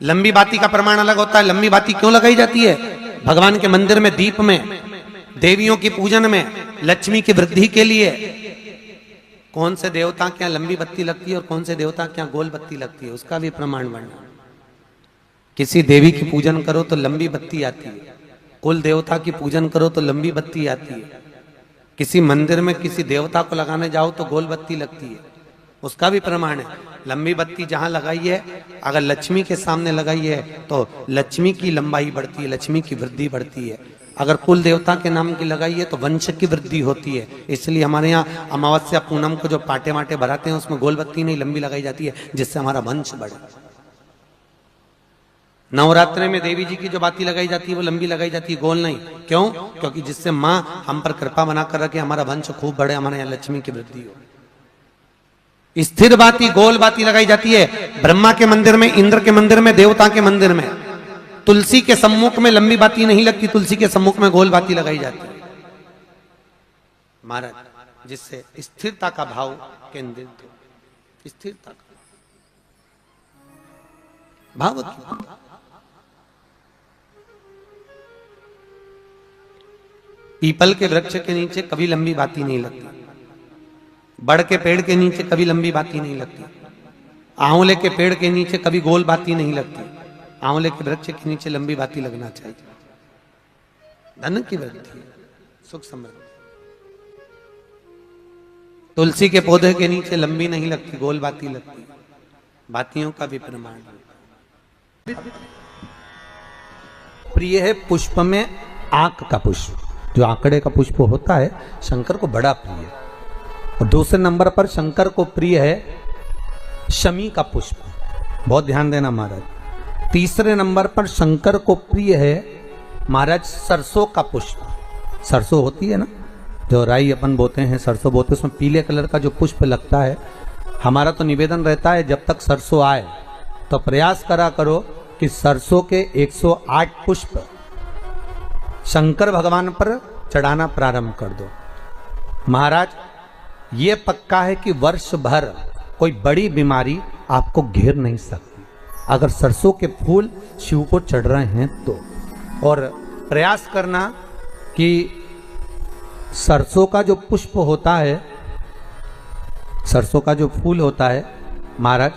लंबी बाती का प्रमाण अलग होता है। लंबी बाती क्यों लगाई जाती है? भगवान के मंदिर में, दीप में, देवियों की पूजन में, लक्ष्मी की वृद्धि के लिए। कौन से देवता क्या लंबी बत्ती लगती है और कौन से देवता क्या गोल बत्ती लगती है, उसका भी प्रमाण वर्णन। किसी देवी की पूजन करो तो लंबी बत्ती आती है, कुल देवता की पूजन करो तो लंबी बत्ती आती है, किसी मंदिर में किसी देवता को लगाने जाओ तो गोल बत्ती लगती है, उसका भी प्रमाण है। लंबी बत्ती जहां लगाई है, अगर लक्ष्मी के सामने लगाई है तो लक्ष्मी की लंबाई बढ़ती है, लक्ष्मी की वृद्धि बढ़ती है। अगर कुल देवता के नाम की लगाई है तो वंश की वृद्धि होती है। इसलिए हमारे यहाँ अमावस्या पूनम को जो पाटे वाटे भराते हैं उसमें गोल बत्ती नहीं लंबी लगाई जाती है, जिससे हमारा वंश बढ़े। नवरात्रे में देवी जी की जो बाती लगाई जाती है वो लंबी लगाई जाती है, गोल नहीं। क्यों? क्योंकि जिससे माँ हम पर कृपा बना कर रखे, हमारा वंश खूब बढ़े, हमारे यहाँ लक्ष्मी की वृद्धि हो। स्थिर बाती गोल बाती लगाई जाती है ब्रह्मा के मंदिर में, इंद्र के मंदिर में, देवता के मंदिर में। तुलसी के सम्मुख में लंबी बाती नहीं लगती, तुलसी के सम्मुख में गोल बाती लगाई जाती है महाराज, जिससे स्थिरता का भाव केंद्रित हो, स्थिरता का भाव। पीपल के वृक्ष के नीचे कभी लंबी बाती नहीं लगती, बड़ के पेड़ के नीचे कभी लंबी बाती नहीं लगती, आंवले के पेड़ के नीचे कभी गोल बाती नहीं लगती। आंवले के वृक्ष के नीचे लंबी बाती लगना चाहिए, धन की वृद्धि, सुख समृद्धि। तुलसी के पौधे के नीचे लंबी नहीं लगती, गोल बाती लगती। बातियों का भी प्रमाण प्रिय है पुष्प में आंक का पुष्प, जो आंकड़े का पुष्प होता है शंकर को बड़ा प्रिय है। और दूसरे नंबर पर शंकर को प्रिय है शमी का पुष्प, बहुत ध्यान देना महाराज। तीसरे नंबर पर शंकर को प्रिय है महाराज सरसों का पुष्प। सरसों होती है ना, जो राई अपन बोते हैं, सरसों बोते हैं, उसमें पीले कलर का जो पुष्प लगता है। हमारा तो निवेदन रहता है जब तक सरसों आए तो प्रयास करा करो कि सरसों के 108 पुष्प शंकर भगवान पर चढ़ाना प्रारंभ कर दो। महाराज ये पक्का है कि वर्ष भर कोई बड़ी बीमारी आपको घेर नहीं सकती अगर सरसों के फूल शिव को चढ़ रहे हैं तो। और प्रयास करना कि सरसों का जो पुष्प होता है, सरसों का जो फूल होता है महाराज,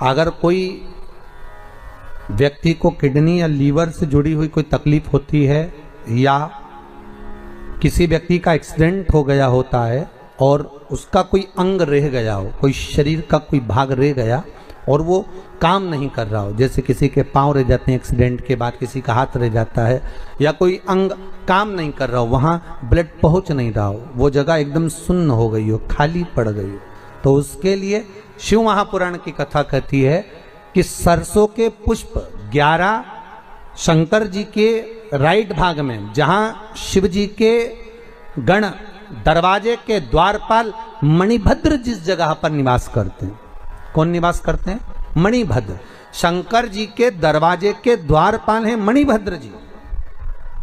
अगर कोई व्यक्ति को किडनी या लीवर से जुड़ी हुई कोई तकलीफ होती है या किसी व्यक्ति का एक्सीडेंट हो गया होता है और उसका कोई अंग रह गया हो, कोई शरीर का कोई भाग रह गया और वो काम नहीं कर रहा हो, जैसे किसी के पांव रह जाते हैं एक्सीडेंट के बाद, किसी का हाथ रह जाता है, या कोई अंग काम नहीं कर रहा हो, वहाँ ब्लड पहुँच नहीं रहा हो, वो जगह एकदम सुन्न हो गई हो, खाली पड़ गई हो, तो उसके लिए शिव महापुराण की कथा कहती है कि सरसों के पुष्प 11 शंकर जी के राइट भाग में, जहाँ शिव जी के गण दरवाजे के द्वारपाल मणिभद्र जिस जगह पर निवास करते हैं, कौन निवास करते हैं? मणिभद्र। शंकर जी के दरवाजे के द्वारपाल हैं मणिभद्र जी।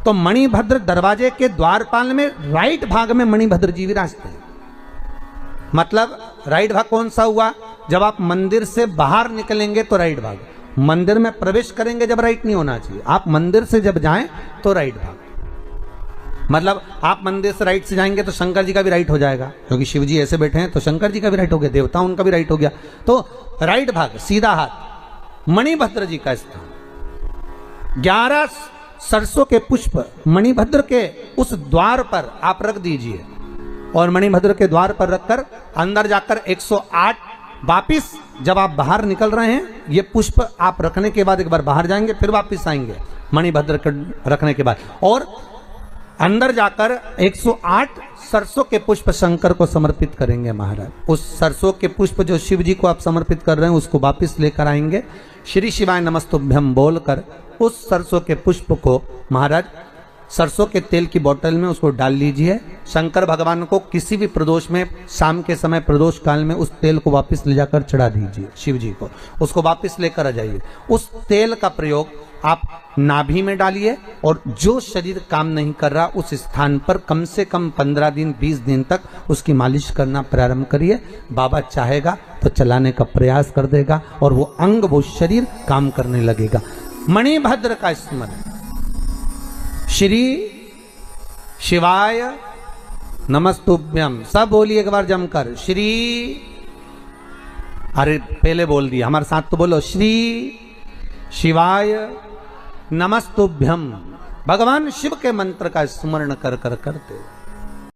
तो मणिभद्र दरवाजे के द्वारपाल में राइट भाग में मणिभद्र जी विराजते हैं। मतलब राइट भाग कौन सा हुआ? जब आप मंदिर से बाहर निकलेंगे तो राइट भाग, मंदिर में प्रवेश करेंगे जब राइट नहीं होना चाहिए, आप मंदिर से जब जाएं तो राइट भाग। मतलब आप मंदिर से राइट से जाएंगे तो शंकर जी का भी राइट हो जाएगा, क्योंकि शिव जी ऐसे बैठे हैं तो शंकर जी का भी राइट हो गया, देवता उनका भी राइट हो गया, तो राइट भाग सीधा हाथ मणिभद्र जी का स्थान। 11 सरसों के पुष्प मणिभद्र के उस द्वार पर आप रख दीजिए और मणिभद्र के द्वार पर रखकर अंदर जाकर 108 वापिस जब आप बाहर निकल रहे हैं, ये पुष्प आप रखने के बाद एक बार बाहर जाएंगे, फिर वापिस आएंगे मणिभद्र के रखने के बाद, और अंदर जाकर 108 सरसों के पुष्प शंकर को समर्पित करेंगे महाराज। उस सरसों के पुष्प जो शिव जी को आप समर्पित कर रहे हैं उसको वापिस लेकर आएंगे, श्री शिवाय नमस्तुभ्यम बोलकर उस सरसों के पुष्प को महाराज सरसों के तेल की बोतल में उसको डाल लीजिए। शंकर भगवान को किसी भी प्रदोष में, शाम के समय प्रदोष काल में उस तेल को वापस ले जाकर चढ़ा दीजिए शिव जी को, उसको वापस लेकर आ जाइए। उस तेल का प्रयोग आप नाभि में डालिए और जो शरीर काम नहीं कर रहा उस स्थान पर कम से कम 15 दिन 20 दिन तक उसकी मालिश करना प्रारंभ करिए। बाबा चाहेगा तो चलाने का प्रयास कर देगा और वो अंग, वो शरीर काम करने लगेगा। मणिभद्र का स्मरण, श्री शिवाय नमस्तुभ्यम, सब बोलिए एक बार जमकर, श्री, अरे पहले बोल दिया, हमारे साथ तो बोलो, श्री शिवाय नमस्तुभ्यम। भगवान शिव के मंत्र का स्मरण कर कर करते